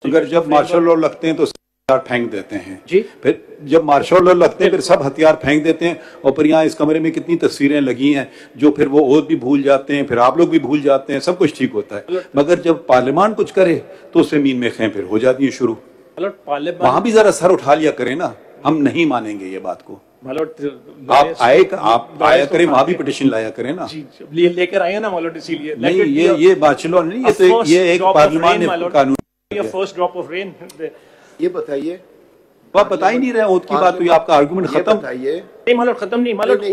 अगर जब martial law लगते हैं तो हथियार फेंक देते हैं जी, फिर जब मार्शल लॉ लगते हैं फिर सब हथियार फेंक देते हैं। और फिर यहाँ इस कमरे में कितनी तस्वीरें लगी हैं जो फिर वो और भी भूल जाते हैं, फिर आप लोग भी भूल जाते हैं, सब कुछ ठीक होता है। मगर जब पार्लियामान कुछ करे तो उससे मीन में खें फिर हो जाती है शुरू। वहां भी जरा सर उठा लिया करें ना, हम नहीं मानेंगे ये बात को। आप आया करें, वहां भी पिटिशन लाया करें ना। लेकर आए ना मालूट, इसीलिए नहीं ये मार्शल लॉ नहीं, ये एक पार्लियामान ने कानून। First drop of rain. ये बताइए, आप बता ही नहीं रहे ओथ की बात हुई, आपका आर्गुमेंट खत्म। बताइए नहीं मालूट, खत्म नहीं मालूट,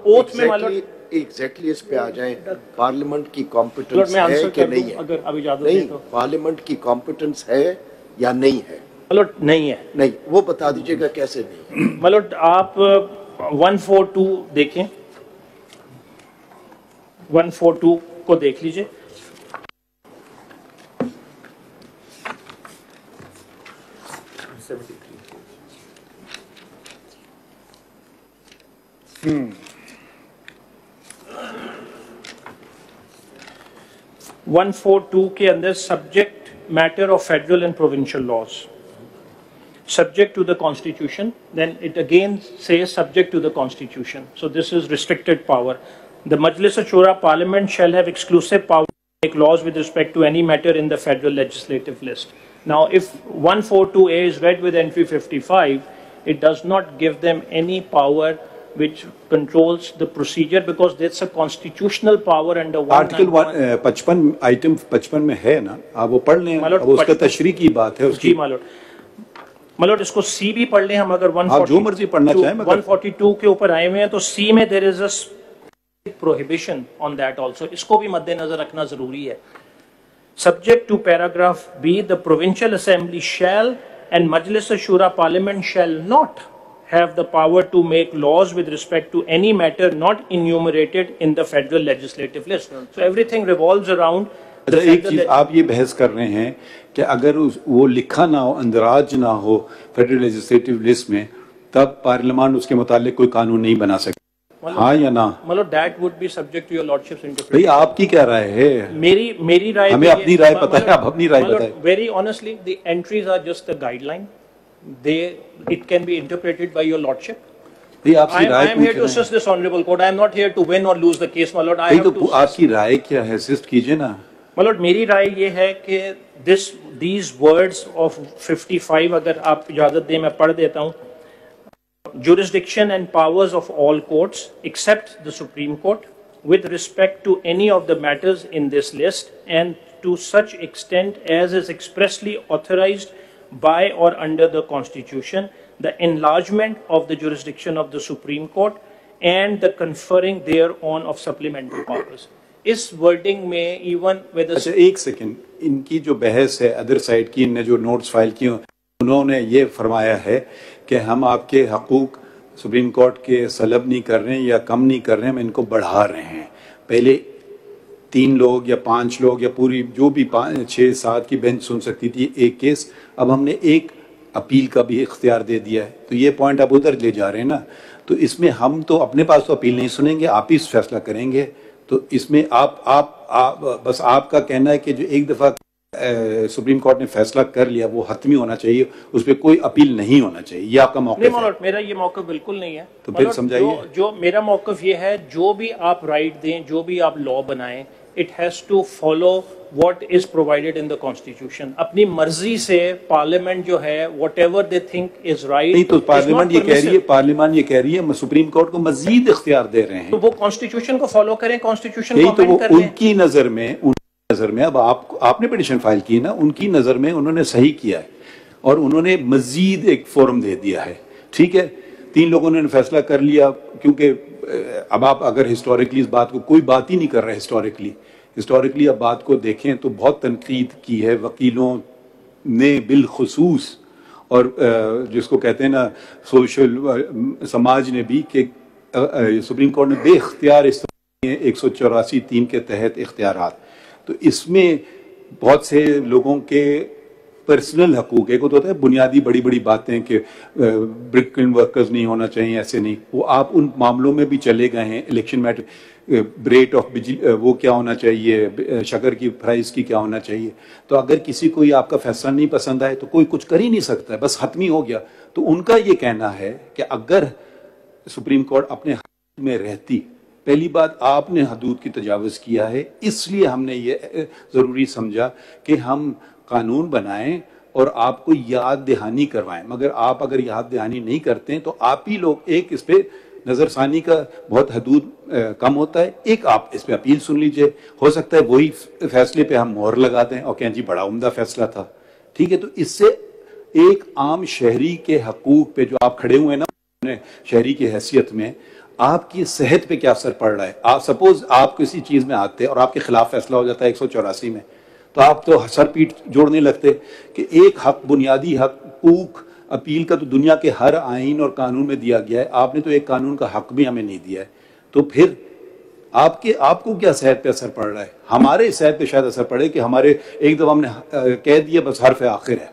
ओथ में मालूट एग्जैक्टली इस पे आ जाए। पार्लियामेंट की कॉम्पिटेंस है कि नहीं है? अगर अभी इजाजत नहीं, तो पार्लियामेंट की कॉम्पिटेंस है या नहीं है? मालूट नहीं है। नहीं, वो बता दीजिएगा कैसे नहीं है। मालूट आप 142 देखें, 142 को देख लीजिए। वन 142 के अंदर subject matter of federal and provincial laws, subject to the constitution, then it again says subject to the constitution. So this is restricted power. The Majlis Shura Parliament shall have exclusive power to make laws with respect to any matter in the federal legislative list. Now if 142A is read with entry 55, it does not give them any power which controls the procedure, because that's a constitutional power under article 55 item 55 में है ना, आप वो पढ़ लें, उसका तशरीह की बात है उसकी। मतलब इसको सी भी पढ़ लें हम, अगर 142 जो मर्जी पढ़ना चाहें। 142 के ऊपर आए हुए हैं तो सी में there is a prohibition on that also, इसको भी मद्देनजर रखना जरूरी है। Subject to paragraph B, the provincial assembly shall and Majlis Shura parliament shall not have the power to make laws with respect to any matter not enumerated in the federal legislative list. So everything revolves around एक चीज आप ये बहस कर रहे हैं कि अगर वो लिखा ना हो, अंदराज ना हो फेडरल लेजिस्लेटिव लिस्ट में, तब पार्लियामान उसके मुतालिक कोई कानून नहीं बना सकता, हाँ या ना? मतलब that would be subject to your lordship's interpretation. भाई आपकी क्या राय है? मेरी राय, हमें अपनी राय पता है, आप अपनी राय बताएं। Very honestly the entries are just a guideline, it can be interpreted by your lordship. I am here to assist this honorable court. I am not here to win or lose the case, my lord. I have to. आपकी राय क्या है? Assist कीजिए ना। My lord, मेरी राय ये है कि these words of 55, अगर आप इजाजत दें मैं पढ़ देता हूँ। Jurisdiction and powers of all courts except the Supreme Court with respect to any of the matters in this list and to such extent as is expressly authorized by or under the Constitution, the enlargement of the jurisdiction of the Supreme Court and the conferring thereon of supplementary powers. इस wording में even with अच्छा एक second, इनकी जो बहस है other side की, इनने जो नोट्स फाइल किए उन्होंने ये फरमाया है कि हम आपके हकूक सुप्रीम कोर्ट के सलब नहीं कर रहे हैं या कम नहीं कर रहे हैं, हम इनको बढ़ा रहे हैं। पहले 3 लोग या 5 लोग या पूरी जो भी 5, 6, 7 की बेंच सुन सकती थी एक केस, अब हमने एक अपील का भी इख्तियार दे दिया है। तो ये पॉइंट आप उधर ले जा रहे हैं ना, तो इसमें हम तो अपने पास तो अपील नहीं सुनेंगे, आप ही फैसला करेंगे। तो इसमें आप बस आपका कहना है कि जो एक दफा सुप्रीम कोर्ट ने फैसला कर लिया वो हतमी होना चाहिए, उस पर कोई अपील नहीं होना चाहिए, ये आपका मौक़िफ़ है? मेरा ये मौक़िफ़ बिल्कुल नहीं है। तो फिर समझाइए। जो मेरा मौक़िफ़ ये है, जो भी आप राइट दें, जो भी आप लॉ बनाएं, it has to follow what is provided in the constitution. अपनी मर्जी से पार्लियामेंट जो है whatever they think is right, नहीं तो पार्लियामेंट ये कह रही है सुप्रीम कोर्ट को मजीद इख्तियार दे रहे हैं, तो वो कॉन्स्टिट्यूशन को फॉलो करें, कॉन्स्टिट्यूशन को अमेंड करें। उनकी नजर में अब आपने पिटीशन फाइल की ना, उनकी नजर में उन्होंने सही किया है और उन्होंने मजीद एक फोरम दे दिया है। ठीक है, 3 लोगों ने फैसला कर लिया, क्योंकि अब आप अगर हिस्टोरिकली इस बात को कोई बात ही नहीं कर रहा है, हिस्टोरिकली अब बात को देखें तो बहुत तनकीद की है वकीलों ने बिलखुसूस, और जिसको कहते हैं ना सोशल समाज ने भी, कि सुप्रीम कोर्ट ने बेख्तियार 184(3) के तहत इख्तियारात, तो इसमें बहुत से लोगों के पर्सनल हकूक, एक होता है बुनियादी बड़ी बड़ी बातें कि ब्रिक वर्कर्स नहीं होना चाहिए, ऐसे नहीं, वो आप उन मामलों में भी चले गए हैं। इलेक्शन मैटर, रेट ऑफ बिजली वो क्या होना चाहिए, शक्कर की प्राइस की क्या होना चाहिए। तो अगर किसी को ये आपका फैसला नहीं पसंद आए तो कोई कुछ कर ही नहीं सकता है, बस खत्म ही हो गया। तो उनका ये कहना है कि अगर सुप्रीम कोर्ट अपने हद में रहती, पहली बात आपने हदूद की तजावुज किया है, इसलिए हमने ये जरूरी समझा कि हम कानून बनाएं और आपको याद दहानी करवाएं। मगर आप अगर याद दहानी नहीं करते हैं तो आप ही लोग, एक इस पे नजरसानी का बहुत हदूद कम होता है, एक आप इस पे अपील सुन लीजिए, हो सकता है वही फैसले पे हम मोहर लगा दें और कहें जी बड़ा उम्दा फैसला था, ठीक है। तो इससे एक आम शहरी के हकूक पे जो आप खड़े हुए ना शहरी की हैसियत में, आपकी सेहत पे क्या असर पड़ रहा है। आप सपोज आप किसी चीज में आते और आपके खिलाफ फैसला हो जाता है 184 में, तो आप तो सर पीठ जोड़ने लगते कि एक हक, बुनियादी हकूक, अपील का तो दुनिया के हर आइन और कानून में दिया गया है, आपने तो एक कानून का हक भी हमें नहीं दिया है। तो फिर आपको क्या सेहत पे असर पड़ रहा है। हमारे सेहत पे शायद असर पड़े कि हमारे एक दफा हमने कह दिया बस हर्फ आखिर है।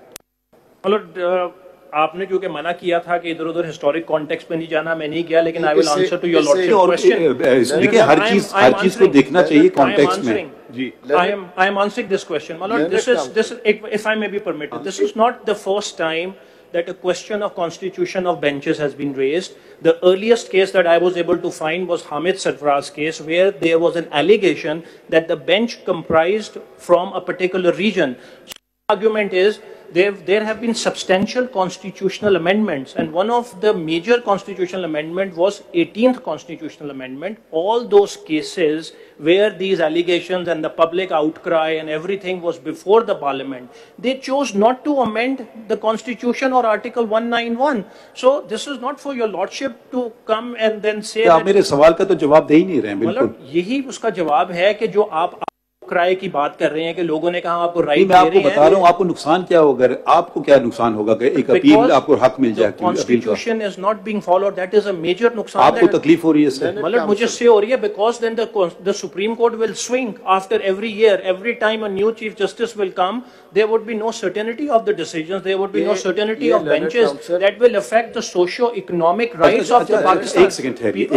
मतलब आपने क्योंकि मना किया था कि इधर उधर हिस्टोरिक कॉन्टेक्स्ट में नहीं जाना, मैं नहीं गया, लेकिन I will answer to your lordship question. देखिए हर चीज को देखना चाहिए कॉन्टेक्स्ट में। जी, I am answering this question. My lord, this is, if I may be permitted, this is not the first time that a question of constitution of benches has been raised. The earliest case that I was able to find was Hamid Sarfaraz case, where there was an allegation that the bench comprised from a particular region. So the argument is there have been substantial constitutional amendments, and one of the major constitutional amendment was 18th constitutional amendment. All those cases where these allegations and the public outcry and everything was before the parliament, they chose not to amend the constitution or article 191. So this is not for your lordship to come and then say आप मेरे सवाल का तो जवाब दे ही नहीं रहे हैं। बिल्कुल यही उसका जवाब है कि जो आप क्राई की बात कर रहे हैं कि लोगों ने कहा आपको राइट, मैं आपको बता रहा हूँ आपको नुकसान क्या होगा, आपको क्या नुकसान होगा कि एक अपील आपको हक मिल जाए। Constitution is not being followed, that is a major नुकसान। आपको तकलीफ हो रही है इससे? मतलब मुझे से हो रही है because then the supreme court will swing after every year, every time a new chief justice will come, there would be no certainty of the decisions, there would be no certainty of benches that will affect the socio economic rights of the Pakistan. एक second ठहरिए,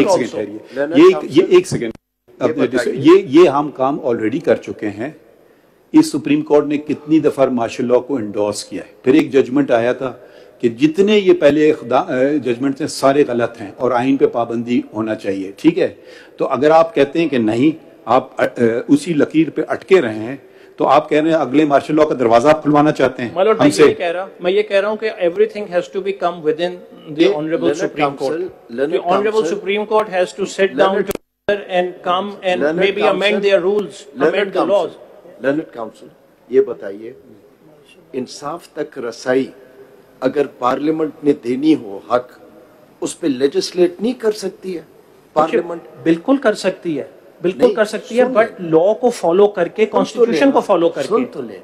ये एक second, ये हम काम already कर चुके हैं। इस सुप्रीम कोर्ट ने कितनी दफा मार्शल लॉ को इंडोर्स किया है, फिर एक जजमेंट आया था कि जितने ये पहले जजमेंट थे सारे गलत हैं और आइन पे पाबंदी होना चाहिए, ठीक है। तो अगर आप कहते हैं कि नहीं, आप उसी लकीर पे अटके रहे हैं, तो आप कह रहे हैं अगले मार्शल लॉ का दरवाजा आप खुलवाना चाहते हैं हमसे। मैं ये कह रहा हूं कि everything has to be come within the honourable supreme court. The honourable supreme court has to sit down and come and maybe amend their rules, amend the laws. Learned council, ये बताइए, इंसाफ तक रसाई अगर parliament ने देनी हो हक, उस पे लेजिस्लेट नहीं कर सकती है पार्लियामेंट? बिल्कुल कर सकती है, बिल्कुल कर सकती है, बट लॉ को फॉलो करके, कॉन्स्टिट्यूशन को फॉलो करके। सुन तो ले,